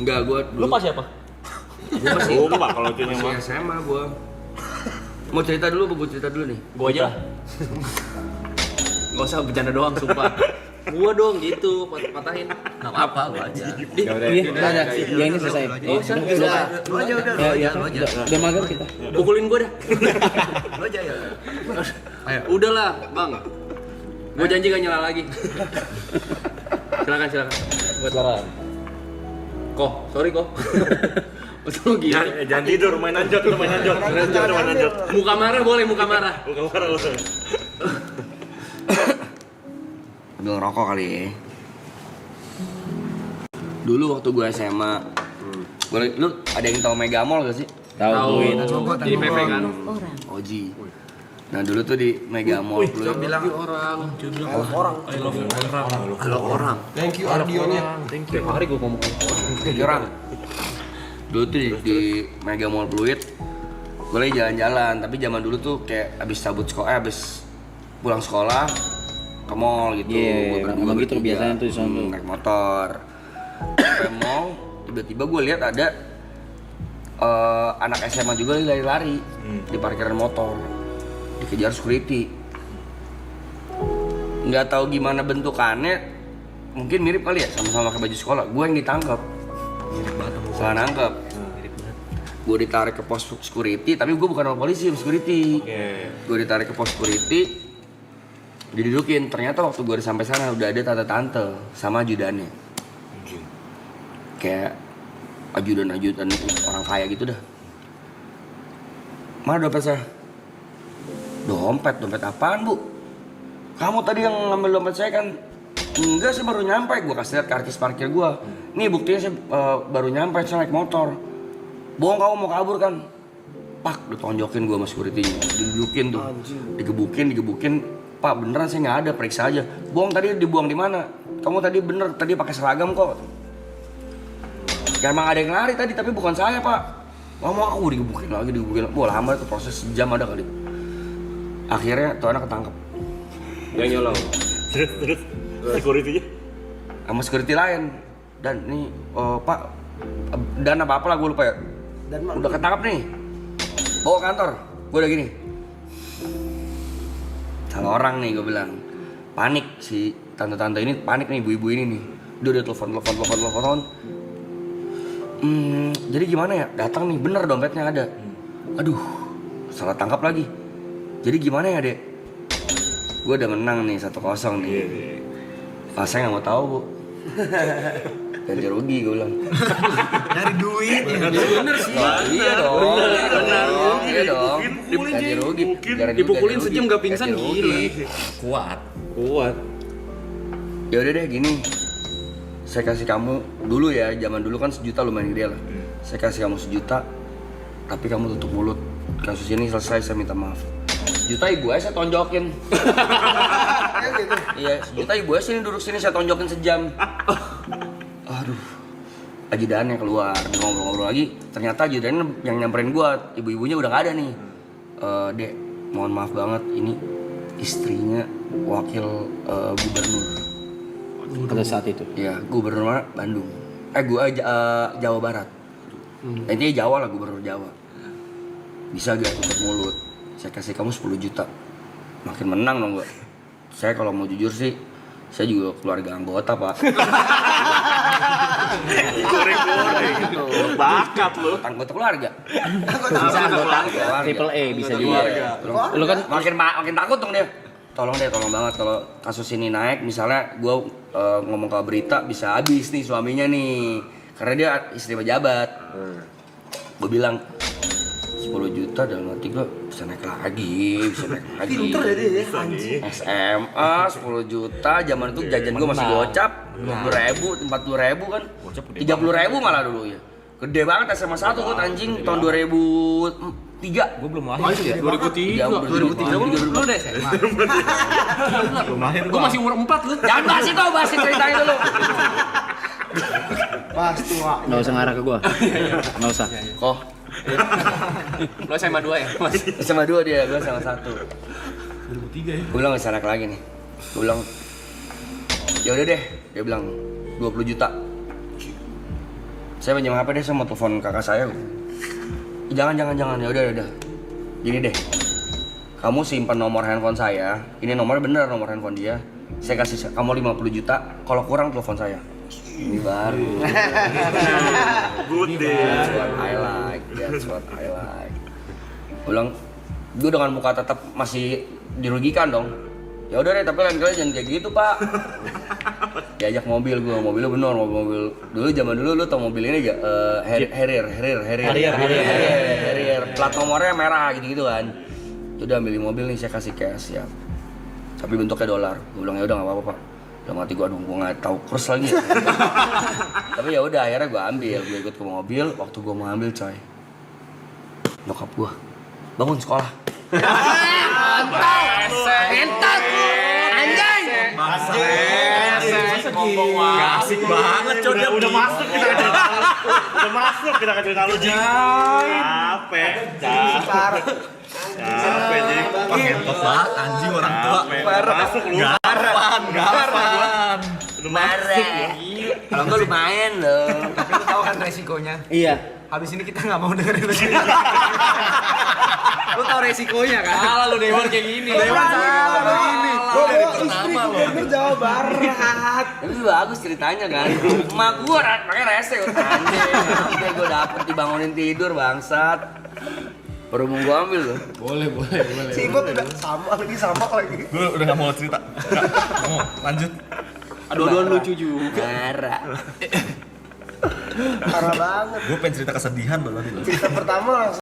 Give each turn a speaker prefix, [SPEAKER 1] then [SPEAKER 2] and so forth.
[SPEAKER 1] Enggak, gua dulu.
[SPEAKER 2] Lu pas siapa?
[SPEAKER 1] Gua masih
[SPEAKER 3] Lupa kalau cunya mah.
[SPEAKER 1] SMA gua. Mau cerita dulu apa gua cerita dulu nih?
[SPEAKER 2] Gua aja lah.
[SPEAKER 4] Gak usah bercanda doang, sumpah. Gua dong gitu, patahin. Enggak apa-apa, gua aja.
[SPEAKER 5] Iya, yang ini selesai.
[SPEAKER 4] Lu aja udah.
[SPEAKER 5] Ya, udah mager kita.
[SPEAKER 4] Pukulin gua dah.
[SPEAKER 1] Lo aja ya.
[SPEAKER 4] Udahlah, Bang. Gua janji gak nyala lagi. Silakan.
[SPEAKER 2] Silakan.
[SPEAKER 4] Kok, sorry kok. Betul gitu.
[SPEAKER 3] Jangan tidur, main anjot.
[SPEAKER 4] Muka marah boleh, muka marah.
[SPEAKER 3] Bukan marah lu.
[SPEAKER 1] Ambil ngerokok kali ya. Dulu waktu gue SMA, lu ada yang tahu Megamall gak sih?
[SPEAKER 5] Tahu.
[SPEAKER 4] Jadi PP kan.
[SPEAKER 1] Oji. Nah dulu tuh di Megamall lu bilang orang.
[SPEAKER 6] Thank you audionya.
[SPEAKER 4] Tiap hari gua ngomong
[SPEAKER 1] Orang. Dulu tuh di Megamall Pluit, gue lagi jalan-jalan. Tapi zaman dulu tuh kayak abis cabut sekolah, abis pulang sekolah ke mall gitu.
[SPEAKER 5] Iya, emang gitu kebiasaan tuh di sana tuh.
[SPEAKER 1] Naik motor. Sampai mall, tiba-tiba gue lihat ada anak SMA juga lari-lari di parkiran motor, dikejar security. Nggak tahu gimana bentukannya, mungkin mirip kali ya, sama-sama pakai baju sekolah. Gue yang ditangkap, salah nangkep. Gue ditarik ke pos security, tapi gue bukan sama polisi, sama security. Gue ditarik ke pos security, didudukin. Ternyata waktu gue sampai sana udah ada tante-tante sama ajudannya, kayak ajudan orang kaya gitu dah. Mana dompet saya? Dompet apaan bu? Kamu tadi yang ngambil dompet saya kan? Enggak, saya baru nyampe. Gue kasih lihat karcis parkir gue. Nih buktinya saya baru nyampe, saya naik motor. Bohong kamu mau kabur kan? Pak, ditonjokin gue sama security-nya. Didudukin tuh, digebukin. Pak beneran saya nggak ada, periksa aja. Bohong, tadi dibuang di mana? Kamu tadi bener, tadi pakai seragam kok. Ya emang ada yang lari tadi, tapi bukan saya pak. Mau aku digebukin lagi. Wah lama itu, proses sejam ada kali. Akhirnya tuh anak ketangkep.
[SPEAKER 4] yang nyolong.
[SPEAKER 3] Terus security-nya?
[SPEAKER 1] Sama security lain. Dan nih pak, dan apa lah gue lupa ya. Udah ketangkep nih, bawa kantor. Gue udah gini, salah orang nih gue bilang. Panik si tante-tante ini, panik nih ibu-ibu ini nih. Dia udah telepon. Jadi gimana ya? Datang nih, bener dompetnya ada. Aduh, salah tangkap lagi. Jadi gimana ya dek? Gue udah menang nih 1-0 nih. Pas saya nggak mau tahu bu. Ganti rugi gue bilang.
[SPEAKER 6] Nyari duit ya.
[SPEAKER 4] Bener sih.
[SPEAKER 1] Iya dong. Iya dong.
[SPEAKER 4] Dipukulin,
[SPEAKER 1] Ganti rugi.
[SPEAKER 4] Dipukulin
[SPEAKER 1] Ganti
[SPEAKER 4] sejam
[SPEAKER 1] rugi.
[SPEAKER 4] gak pingsan,
[SPEAKER 1] Ganti
[SPEAKER 4] gila.
[SPEAKER 1] rugi.
[SPEAKER 4] Kuat.
[SPEAKER 1] Ya udah deh gini. Saya kasih kamu dulu ya, zaman dulu kan 1 juta lumayan gede lah. Saya kasih kamu 1 juta, tapi kamu tutup mulut. Kasus ini selesai, saya minta maaf. 1 juta ibu saya tonjokin. Iya, 1 juta ibu sini duduk sini, saya tonjokin sejam. Aduh, ajudannya keluar, ngobrol-ngobrol lagi. Ternyata ajudannya yang nyamperin gua, ibu-ibunya udah gak ada nih. Dek, mohon maaf banget, ini istrinya wakil gubernur.
[SPEAKER 5] Pada saat itu.
[SPEAKER 1] Ya, gubernur mana? Bandung. Gua Jawa Barat. Intinya Jawa lah, gubernur Jawa. Bisa gak tutup mulut? Saya kasih kamu 10 juta. Makin menang dong gua. Saya kalau mau jujur sih, saya juga keluarga anggota pak.
[SPEAKER 3] Goreng. Bakat lu.
[SPEAKER 1] Anggota keluarga.
[SPEAKER 5] Bisa anggota triple A bisa juga.
[SPEAKER 1] Lu kan makin takut dong dia. Tolong banget kalau kasus ini naik, misalnya gue ngomong ke berita bisa habis nih suaminya nih, karena dia istri pejabat. Gue bilang 10 juta dalam hati gue bisa naik lagi.
[SPEAKER 6] Pinter ya dia ya, anjing.
[SPEAKER 1] SMA 10 juta, zaman itu jajan gue masih gocap 20.000, 40.000 kan, 30.000 malah dulu ya. Gede banget SMA 1 gue anjing tahun 2003.
[SPEAKER 2] Gue belum lahir ya.
[SPEAKER 4] 2003.
[SPEAKER 1] 2003
[SPEAKER 4] Lu udah SMA.
[SPEAKER 2] Belum lahir
[SPEAKER 4] Gua masih umur 4 lu.
[SPEAKER 1] Jangan bahas itu, bahas ceritanya dulu.
[SPEAKER 6] Pas tua.
[SPEAKER 5] Nggak usah ngarah ke gua. Nggak usah.
[SPEAKER 1] Kok
[SPEAKER 4] Lu SMA 2 ya, Mas?
[SPEAKER 1] SMA 2 dia, gue sama 1. 2003 ya. Gue bilang gak sanak lagi nih. Gue bilang ya udah deh, dia bilang 20 juta. Saya pinjam HP deh, saya mau telepon kakak saya. Jangan, ya udah. Gini deh, kamu simpan nomor handphone saya. Ini nomornya bener, nomor handphone dia. Saya kasih kamu 50 juta. Kalau kurang telepon saya. Ini baru.
[SPEAKER 3] Good day.
[SPEAKER 1] That's what I like. That's what I like. Ulang, gue dengan muka tetap masih dirugikan dong. Ya udah deh, tapi lain kali jangan kayak gitu pak. Diajak mobilnya bener, mobil dulu zaman dulu lu tau mobil ini gak? Harrier. Plat nomornya merah gitu kan. Udah ambilin mobil nih, saya kasih cash ya. Tapi bentuknya dolar. Gue bilang ya udah nggak apa-apa pak. Udah mati gue, aduh gue nggak tahu kurs lagi. Tapi ya udah akhirnya gue ambil, gue ikut ke mobil. Waktu gue mau ambil coy, nyokap gue bangun sekolah.
[SPEAKER 3] Asik banget, udah masuk kita ke cerita lu. Udah masuk kita ke cerita lu, Jing. Capek, Jing.
[SPEAKER 2] Ngentot banget anjing orang tua.
[SPEAKER 3] Masuk lu.
[SPEAKER 2] Gapan.
[SPEAKER 3] Udah masuk lu.
[SPEAKER 1] Kalau enggak lumayan loh.
[SPEAKER 6] Tapi lu tahu kan resikonya.
[SPEAKER 5] Iya.
[SPEAKER 6] Habis ini kita nggak mau dengerin lu. Lu tahu resikonya kan?
[SPEAKER 2] Salah lu Dewan kayak gini.
[SPEAKER 6] Dewan salah begini. Gua
[SPEAKER 2] dari pertama lo.
[SPEAKER 6] Bener Jawa Barat.
[SPEAKER 1] Tapi bagus ceritanya kan. Emak gue pakai rese anjing. Sampai gue dapet dibangunin tidur bangsat. Baru mau gue ambil loh.
[SPEAKER 2] Boleh.
[SPEAKER 6] Si Ibot udah sama lagi.
[SPEAKER 2] Gue udah gak mau cerita. Mau lanjut.
[SPEAKER 5] Aduh lucu juga.
[SPEAKER 1] Marah.
[SPEAKER 6] Parah banget.
[SPEAKER 2] Gue pengen cerita kesedihan loh tadi.
[SPEAKER 6] Cerita pertama